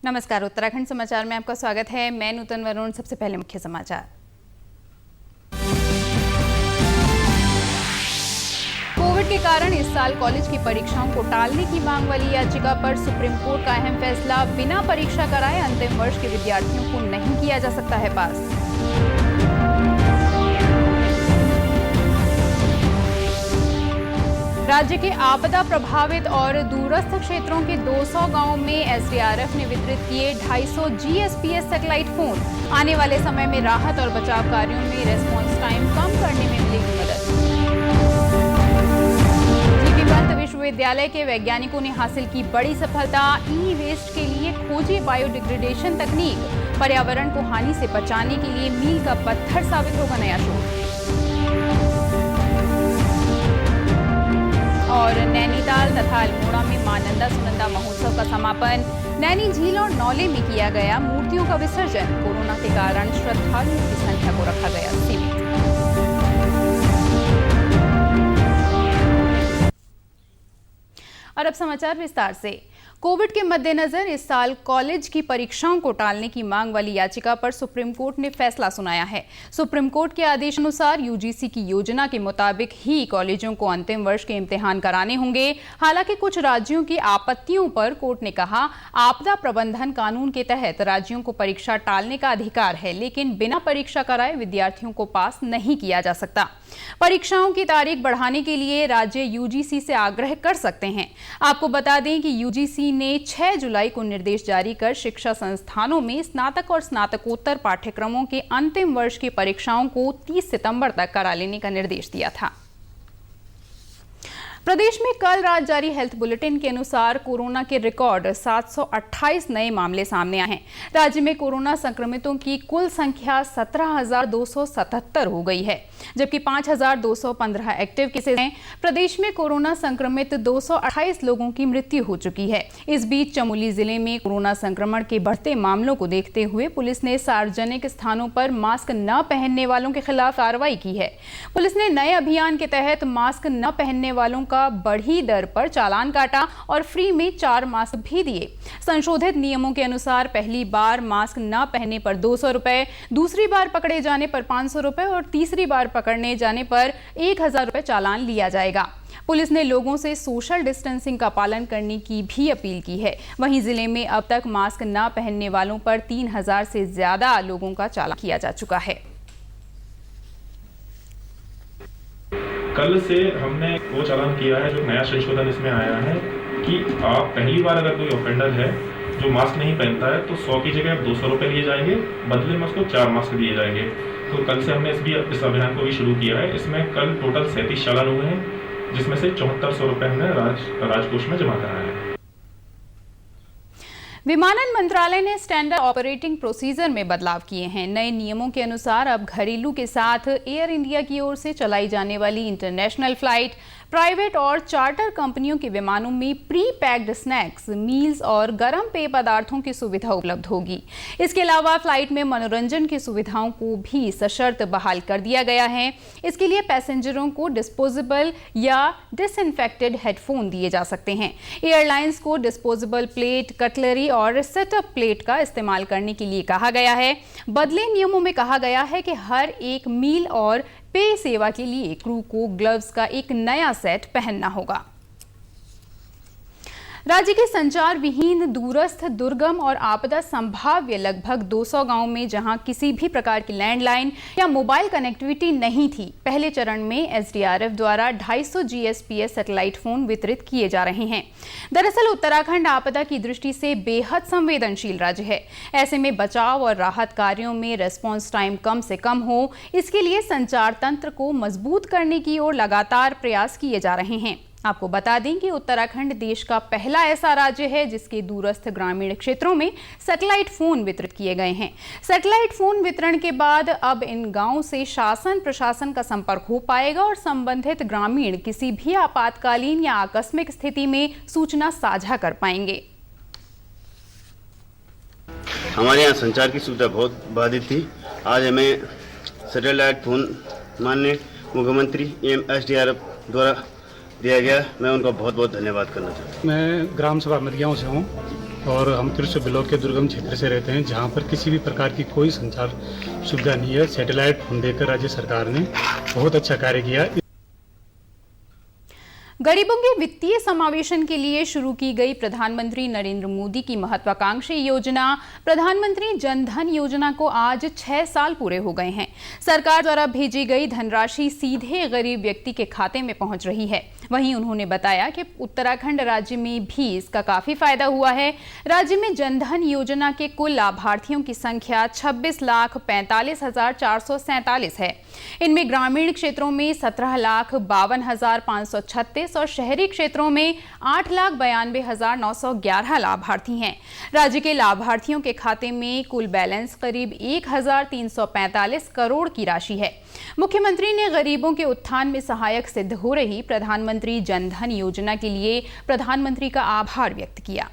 नमस्कार, उत्तराखंड समाचार में आपका स्वागत है। मैं नूतन वरुण। सबसे पहले मुख्य समाचार। कोविड के कारण इस साल कॉलेज की परीक्षाओं को टालने की मांग वाली याचिका पर सुप्रीम कोर्ट का अहम फैसला। बिना परीक्षा कराए अंतिम वर्ष के विद्यार्थियों को नहीं किया जा सकता है पास। राज्य के आपदा प्रभावित और दूरस्थ क्षेत्रों के 200 गांवों में एसडीआरएफ ने वितरित किए 250 जीएसपीएस सैटेलाइट फोन। आने वाले समय में राहत और बचाव कार्यों में रेस्पॉन्स टाइम कम करने में मिलेगी मदद। जीबी पंत विश्वविद्यालय के वैज्ञानिकों ने हासिल की बड़ी सफलता। ई वेस्ट के लिए खोजी बायोडिग्रेडेशन तकनीक। पर्यावरण को हानि से बचाने के लिए मील का पत्थर साबित होगा नया शोध। और नैनीताल तथा अल्मोड़ा में मां नंदा सुनंदा महोत्सव का समापन। नैनी झील और नौले में किया गया मूर्तियों का विसर्जन। कोरोना के कारण श्रद्धालुओं की संख्या को रखा गया सीमित। और अब समाचार विस्तार से। कोविड के मद्देनजर इस साल कॉलेज की परीक्षाओं को टालने की मांग वाली याचिका पर सुप्रीम कोर्ट ने फैसला सुनाया है। सुप्रीम कोर्ट के आदेश अनुसार यूजीसी की योजना के मुताबिक ही कॉलेजों को अंतिम वर्ष के इम्तिहान कराने होंगे। हालांकि कुछ राज्यों की आपत्तियों पर कोर्ट ने कहा, आपदा प्रबंधन कानून के तहत राज्यों को परीक्षा टालने का अधिकार है, लेकिन बिना परीक्षा कराए विद्यार्थियों को पास नहीं किया जा सकता। परीक्षाओं की तारीख बढ़ाने के लिए राज्य यूजीसी से आग्रह कर सकते हैं। आपको बता दें कि यूजीसी ने 6 जुलाई को निर्देश जारी कर शिक्षा संस्थानों में स्नातक और स्नातकोत्तर पाठ्यक्रमों के अंतिम वर्ष की परीक्षाओं को 30 सितंबर तक करा लेने का निर्देश दिया था। प्रदेश में कल रात जारी हेल्थ बुलेटिन के अनुसार कोरोना के रिकॉर्ड 728 नए मामले सामने आए हैं। राज्य में कोरोना संक्रमितों की कुल संख्या 17,277 हो गई है, जबकि 5,215 एक्टिव केसेस हैं। प्रदेश में कोरोना संक्रमित 228 लोगों की मृत्यु हो चुकी है। इस बीच चमोली जिले में कोरोना संक्रमण के बढ़ते मामलों को देखते हुए पुलिस ने सार्वजनिक स्थानों पर मास्क न पहनने वालों के खिलाफ कार्रवाई की है। पुलिस ने नए अभियान के तहत मास्क न पहनने वालों का बढ़ी दर पर चालान काटा और फ्री में 4 मास्क भी दिए। संशोधित नियमों के अनुसार पहली बार मास्क न पहनने पर 200 रुपए, दूसरी बार पकड़े जाने पर 500 रुपए और तीसरी बार पकड़ने जाने पर 1000 रुपए चालान लिया जाएगा। पुलिस ने लोगों से सोशल डिस्टेंसिंग का पालन करने की भी अपील की है। वहीं जिले में अब तक मास्क न पहनने वालों पर 3000 से ज्यादा लोगों का चालान किया जा चुका है। कल से हमने वो चालान किया है, जो नया संशोधन इसमें आया है कि आप पहली बार अगर कोई ऑफेंडर है जो मास्क नहीं पहनता है तो 100 की जगह 200 रुपए लिए जाएंगे, बदले में उसको 4 मास्क दिए जाएंगे। तो कल से हमने इस अभियान को भी शुरू किया है। इसमें कल टोटल 37 चालान हुए हैं, जिसमें से 7400 रुपए हमने राजकोष में जमा कराया है। विमानन मंत्रालय ने स्टैंडर्ड ऑपरेटिंग प्रोसीजर में बदलाव किए हैं। नए नियमों के अनुसार अब घरेलू के साथ एयर इंडिया की ओर से चलाई जाने वाली इंटरनेशनल फ्लाइट, प्राइवेट और चार्टर कंपनियों के विमानों में प्री पैक्ड स्नैक्स, मील्स और गर्म पेय पदार्थों की सुविधा उपलब्ध होगी। इसके अलावा फ्लाइट में मनोरंजन की सुविधाओं को भी सशर्त बहाल कर दिया गया है। इसके लिए पैसेंजरों को डिस्पोजेबल या डिसइंफेक्टेड हेडफोन दिए जा सकते हैं। एयरलाइंस को डिस्पोजेबल प्लेट, कटलरी और सेटअप प्लेट का इस्तेमाल करने के लिए कहा गया है। बदले नियमों में कहा गया है कि हर एक मील और पेय सेवा के लिए क्रू को ग्लव्स का एक नया सेट पहनना होगा। राज्य के संचार विहीन, दूरस्थ, दुर्गम और आपदा संभाव्य लगभग 200 गांवों में जहां किसी भी प्रकार की लैंडलाइन या मोबाइल कनेक्टिविटी नहीं थी, पहले चरण में एसडीआरएफ द्वारा 250 जीएसपीएस सैटेलाइट फोन वितरित किए जा रहे हैं। दरअसल उत्तराखंड आपदा की दृष्टि से बेहद संवेदनशील राज्य है। ऐसे में बचाव और राहत कार्यों में रेस्पॉन्स टाइम कम से कम हो, इसके लिए संचार तंत्र को मजबूत करने की ओर लगातार प्रयास किए जा रहे हैं। आपको बता दें कि उत्तराखंड देश का पहला ऐसा राज्य है जिसके दूरस्थ ग्रामीण क्षेत्रों में सैटेलाइट फोन वितरित किए गए हैं। सैटेलाइट फोन वितरण के बाद अब इन गांवों से शासन प्रशासन का संपर्क हो पाएगा और संबंधित ग्रामीण किसी भी आपातकालीन या आकस्मिक स्थिति में सूचना साझा कर पाएंगे। हमारे यहाँ संचार की सुविधा बहुत बाधित थी। आज हमें सैटेलाइट फोन माननीय मुख्यमंत्री एवं एसडीआरएफ द्वारा दिया गया। मैं उनका बहुत बहुत धन्यवाद करना चाहता हूँ। मैं ग्राम सभा मदियाओं से हूँ और हम कृष्ण ब्लॉक के दुर्गम क्षेत्र से रहते हैं, जहां पर किसी भी प्रकार की कोई संचार सुविधा नहीं है। सैटेलाइट फोन देकर राज्य सरकार ने बहुत अच्छा कार्य किया। गरीबों के वित्तीय समावेशन के लिए शुरू की गई प्रधानमंत्री नरेंद्र मोदी की महत्वाकांक्षी योजना प्रधानमंत्री जन धन योजना को आज 6 साल पूरे हो गए हैं। सरकार द्वारा भेजी गई धनराशि सीधे गरीब व्यक्ति के खाते में पहुंच रही है। वहीं उन्होंने बताया कि उत्तराखंड राज्य में भी इसका काफी फायदा हुआ है। राज्य में जनधन योजना के कुल लाभार्थियों की संख्या 26,45,447 है। इनमें ग्रामीण क्षेत्रों में 17,52,536 और शहरी क्षेत्रों में 8,92,911 लाभार्थी हैं। राज्य के लाभार्थियों के खाते में कुल बैलेंस करीब 1,345 करोड़ की राशि है। मुख्यमंत्री ने गरीबों के उत्थान में सहायक सिद्ध हो रही प्रधानमंत्री जन धन योजना के लिए प्रधानमंत्री का आभार व्यक्त किया।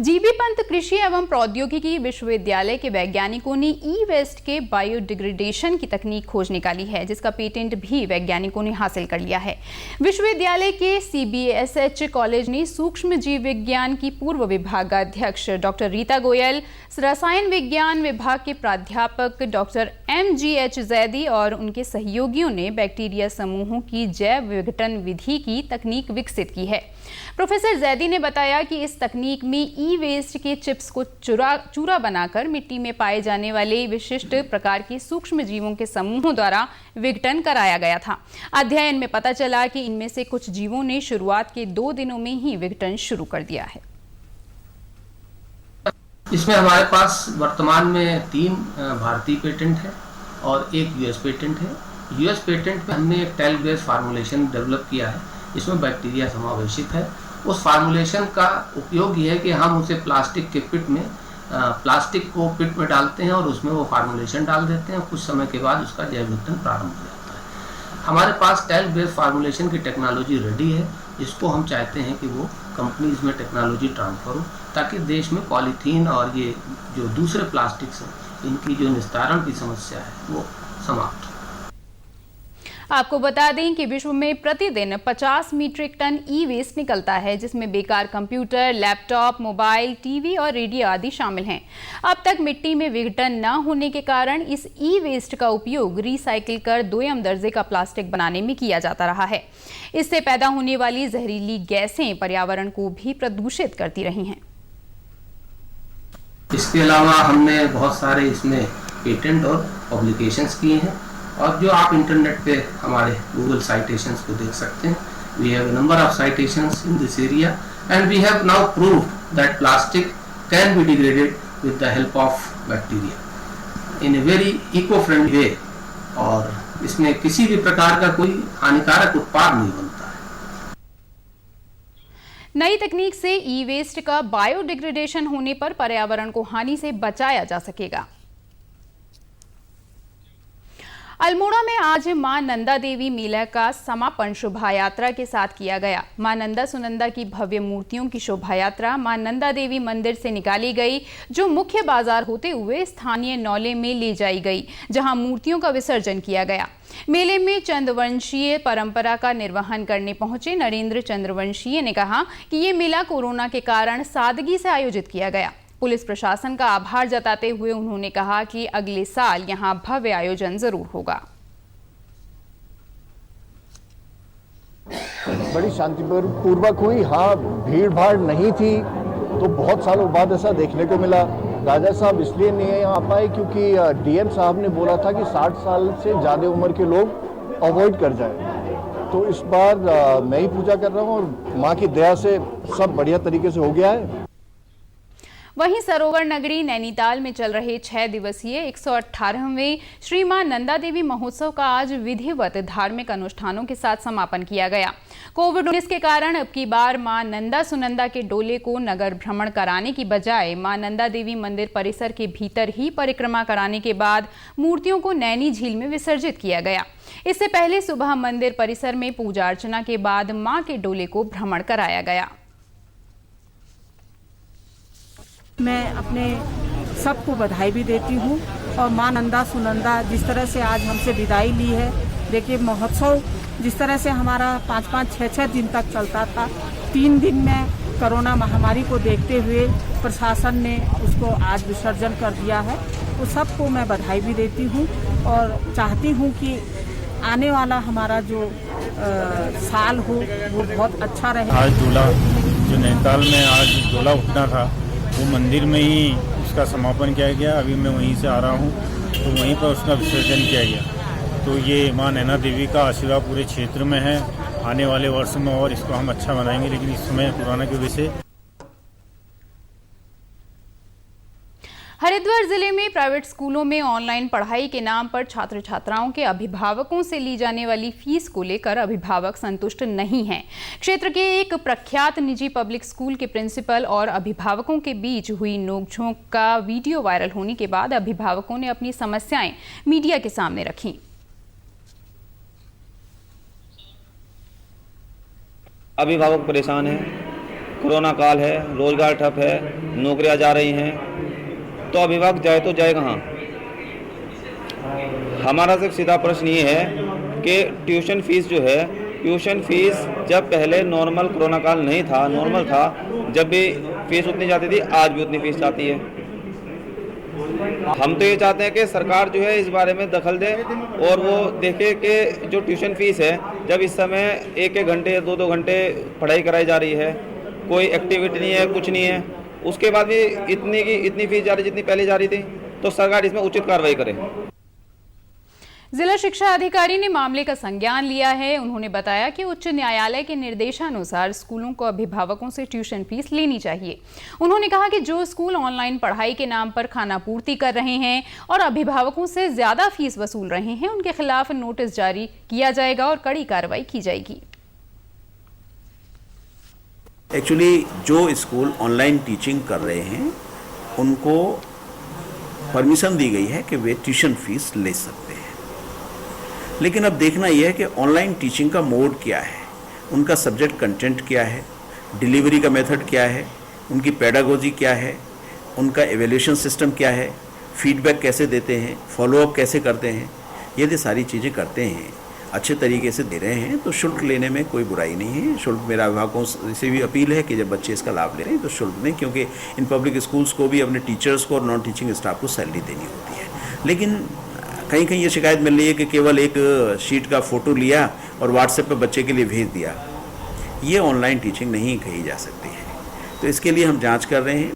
जीबी पंत कृषि एवं प्रौद्योगिकी विश्वविद्यालय के वैज्ञानिकों ने ई वेस्ट के बायोडिग्रेडेशन की तकनीक खोज निकाली है, जिसका पेटेंट भी वैज्ञानिकों ने हासिल कर लिया है। विश्वविद्यालय के CBSH कॉलेज ने सूक्ष्म जीव विज्ञान की पूर्व विभागाध्यक्ष डॉक्टर रीता गोयल, रसायन विज्ञान विभाग के प्राध्यापक डॉक्टर MGH जैदी और उनके सहयोगियों ने बैक्टीरिया समूहों की जैव विघटन विधि की तकनीक विकसित की है। प्रोफेसर जैदी ने बताया कि इस तकनीक में ई वेस्ट के चिप्स को चूरा बनाकर मिट्टी में पाए जाने वाले विशिष्ट प्रकार के सूक्ष्म जीवों के समूहों द्वारा विघटन कराया गया था। अध्ययन में पता चला कि इनमें से कुछ जीवों ने शुरुआत के 2 दिनों में ही विघटन शुरू कर दिया है। इसमें हमारे पास वर्तमान में 3 भारतीय पेटेंट है और 1 US पेटेंट है। US पेटेंट में हमने एक टेल बेस्ड फार्मूलेशन डेवलप किया है, इसमें बैक्टीरिया समावेशित है। उस फार्मूलेशन का उपयोग ये है कि हम उसे प्लास्टिक के पिट में प्लास्टिक को पिट में डालते हैं और उसमें वो फार्मूलेशन डाल देते हैं। कुछ समय के बाद उसका जैव विघटन प्रारंभ हो जाता है। हमारे पास टेल बेस्ड फार्मूलेशन की टेक्नोलॉजी रेडी है। इसको हम चाहते हैं कि वो कंपनीज में टेक्नोलॉजी ट्रांसफर हो, ताकि देश में पॉलीथीन और ये जो दूसरे प्लास्टिक्स हैं इनकी जो निस्तारण की समस्या है वो समाप्त हो। आपको बता दें कि विश्व में प्रतिदिन 50 मीट्रिक टन ई वेस्ट निकलता है, जिसमें बेकार कंप्यूटर, लैपटॉप, मोबाइल, टीवी और रेडियो आदि शामिल हैं। अब तक मिट्टी में विघटन न होने के कारण इस ई वेस्ट का उपयोग रिसाइकिल कर 2म दर्जे का प्लास्टिक बनाने में किया जाता रहा है। इससे पैदा होने वाली जहरीली गैसें पर्यावरण को भी प्रदूषित करती रही हैं। इसके अलावा हमने बहुत सारे इसमें पेटेंट और पब्लिकेशंस किए हैं और जो आप इंटरनेट पे हमारे गूगल साइटेशंस को देख सकते हैं। We have a number of citations in this area and we have now proved that plastic can be degraded with the help of bacteria in a very eco friendly way, और इसमें किसी भी प्रकार का कोई हानिकारक उत्पाद नहीं बनता है। नई तकनीक से ई वेस्ट का बायोडिग्रेडेशन होने पर पर्यावरण को हानि से बचाया जा सकेगा। अल्मोड़ा में आज मां नंदा देवी मेला का समापन शोभा यात्रा के साथ किया गया। मां नंदा सुनंदा की भव्य मूर्तियों की शोभा यात्रा मां नंदा देवी मंदिर से निकाली गई, जो मुख्य बाजार होते हुए स्थानीय नौले में ले जाई गई, जहां मूर्तियों का विसर्जन किया गया। मेले में चंद्रवंशीय परंपरा का निर्वहन करने पहुंचे नरेंद्र चंद्रवंशीय ने कहा कि ये मेला कोरोना के कारण सादगी से आयोजित किया गया। पुलिस प्रशासन का आभार जताते हुए उन्होंने कहा कि अगले साल यहां भव्य आयोजन जरूर होगा। बड़ी शांतिपूर्वक हुई। हाँ, भीड़ भाड़ नहीं थी, तो बहुत सालों बाद ऐसा देखने को मिला। राजा साहब इसलिए नहीं आ पाए क्योंकि DM साहब ने बोला था कि 60 साल से ज़्यादा उम्र के लोग अवॉइड कर जाए। तो इस बार मैं ही पूजा कर रहा हूँ और माँ की दया से सब बढ़िया तरीके से हो गया है। वहीं सरोवर नगरी नैनीताल में चल रहे 6 दिवसीय 118वें श्री मां नंदा देवी महोत्सव का आज विधिवत धार्मिक अनुष्ठानों के साथ समापन किया गया। कोविड-19 के कारण अब की बार मां नंदा सुनंदा के डोले को नगर भ्रमण कराने की बजाय मां नंदा देवी मंदिर परिसर के भीतर ही परिक्रमा कराने के बाद मूर्तियों को नैनी झील में विसर्जित किया गया। इससे पहले सुबह मंदिर परिसर में पूजा अर्चना के बाद मां के डोले को भ्रमण कराया गया। मैं अपने सबको बधाई भी देती हूँ और माँ नंदा सुनंदा जिस तरह से आज हमसे विदाई ली है। देखिए, महोत्सव जिस तरह से हमारा 5-5, 6-6 दिन तक चलता था, 3 दिन में कोरोना महामारी को देखते हुए प्रशासन ने उसको आज विसर्जन कर दिया है। तो सबको मैं बधाई भी देती हूँ और चाहती हूँ कि आने वाला हमारा जो साल हो वो बहुत अच्छा रहे। आज डोला जो नैनीताल में आज डोला उठना था वो मंदिर में ही उसका समापन किया गया। अभी मैं वहीं से आ रहा हूँ तो वहीं पर उसका विसर्जन किया गया। तो ये माँ नैना देवी का आशीर्वाद पूरे क्षेत्र में है। आने वाले वर्ष में और इसको हम अच्छा बनाएंगे, लेकिन इस समय कोरोना की वजह से। हरिद्वार जिले में प्राइवेट स्कूलों में ऑनलाइन पढ़ाई के नाम पर छात्र छात्राओं के अभिभावकों से ली जाने वाली फीस को लेकर अभिभावक संतुष्ट नहीं हैं। क्षेत्र के एक प्रख्यात निजी पब्लिक स्कूल के प्रिंसिपल और अभिभावकों के बीच हुई नोकझोंक का वीडियो वायरल होने के बाद अभिभावकों ने अपनी समस्याएं मीडिया के सामने रखीं। अभिभावक परेशान हैं, कोरोना काल है, रोजगार ठप है, नौकरियां जा रही हैं, तो अभिभावक जाए तो जाए कहाँ। हमारा सिर्फ सीधा प्रश्न ये है कि ट्यूशन फीस जो है, ट्यूशन फीस जब पहले नॉर्मल कोरोना काल नहीं था, नॉर्मल था, जब भी फीस उतनी जाती थी, आज भी उतनी फीस जाती है। हम तो ये चाहते हैं कि सरकार जो है इस बारे में दखल दे और वो देखे कि जो ट्यूशन फीस है, जब इस समय एक घंटे या दो घंटे पढ़ाई कराई जा रही है, कोई एक्टिविटी नहीं है, कुछ नहीं है, उसके बाद भी इतनी फीस जा रही जितनी पहले जा रही थी, तो सरकार इसमें उचित कार्रवाई करे। जिला शिक्षा अधिकारी ने मामले का संज्ञान लिया है। उन्होंने बताया कि उच्च न्यायालय के निर्देशानुसार स्कूलों को अभिभावकों से ट्यूशन फीस लेनी चाहिए। उन्होंने कहा कि जो स्कूल ऑनलाइन पढ़ाई के नाम पर खानापूर्ति कर रहे हैं और अभिभावकों से ज्यादा फीस वसूल रहे हैं, उनके खिलाफ नोटिस जारी किया जाएगा और कड़ी कार्रवाई की जाएगी। एक्चुअली जो स्कूल ऑनलाइन टीचिंग कर रहे हैं उनको परमिशन दी गई है कि वे ट्यूशन फीस ले सकते हैं, लेकिन अब देखना यह है कि ऑनलाइन टीचिंग का मोड क्या है, उनका सब्जेक्ट कंटेंट क्या है, डिलीवरी का मेथड क्या है, उनकी पेडागोजी क्या है, उनका एवेल्यूशन सिस्टम क्या है, फीडबैक कैसे देते हैं, फॉलोअप कैसे करते हैं। यदि सारी चीज़ें करते हैं, अच्छे तरीके से दे रहे हैं, तो शुल्क लेने में कोई बुराई नहीं है। शुल्क मेरा अभिभावकों से भी अपील है कि जब बच्चे इसका लाभ ले रहे हैं तो शुल्क दें, क्योंकि इन पब्लिक स्कूल्स को भी अपने टीचर्स को और नॉन टीचिंग स्टाफ को सैलरी देनी होती है। लेकिन कहीं कहीं ये शिकायत मिल रही है कि केवल एक शीट का फ़ोटो लिया और व्हाट्सएप पर बच्चे के लिए भेज दिया। ये ऑनलाइन टीचिंग नहीं कही जा सकती है, तो इसके लिए हम जाँच कर रहे हैं।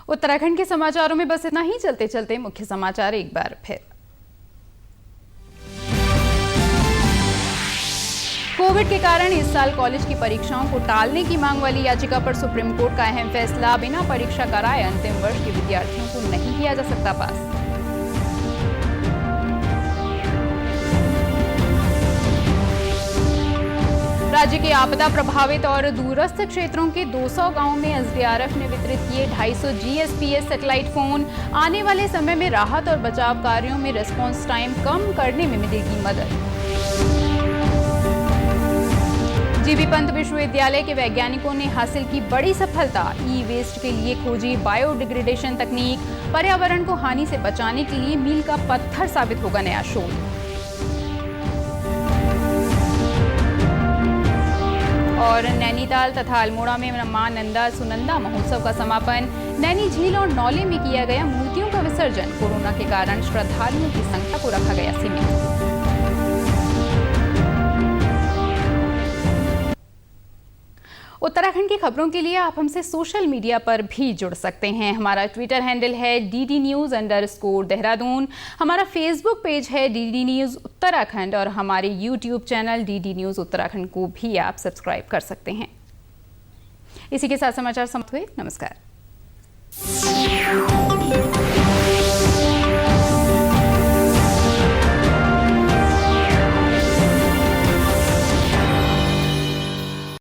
उत्तराखंड के समाचारों में बस इतना ही। चलते चलते मुख्य समाचार एक बार फिर। कोविड के कारण इस साल कॉलेज की परीक्षाओं को टालने की मांग वाली याचिका पर सुप्रीम कोर्ट का अहम फैसला। बिना परीक्षा कराए अंतिम वर्ष के विद्यार्थियों को नहीं किया जा सकता पास। राज्य के आपदा प्रभावित और दूरस्थ क्षेत्रों के 200 गांवों में एसडीआरएफ ने वितरित किए 250 जीएसपीएस सैटेलाइट फोन। आने वाले समय में राहत और बचाव कार्यों में रिस्पांस टाइम कम करने में मिलेगी मदद। जीबी पंत विश्वविद्यालय के वैज्ञानिकों ने हासिल की बड़ी सफलता। ई वेस्ट के लिए खोजी बायोडिग्रेडेशन तकनीक। पर्यावरण को हानि से बचाने के लिए मील का पत्थर साबित होगा नया शोध। और नैनीताल तथा अल्मोड़ा में मां नंदा सुनंदा महोत्सव का समापन। नैनी झील और नौले में किया गया मूर्तियों का विसर्जन। कोरोना के कारण श्रद्धालुओं की संख्या को रखा गया सीमित। उत्तराखंड की खबरों के लिए आप हमसे सोशल मीडिया पर भी जुड़ सकते हैं। हमारा ट्विटर हैंडल है DD News_देहरादून। हमारा फेसबुक पेज है DD News उत्तराखंड और हमारे YouTube channel DD News Uttarakhand को भी आप सब्सक्राइब कर सकते हैं। इसी के साथ समाचार समाप्त हुए। नमस्कार।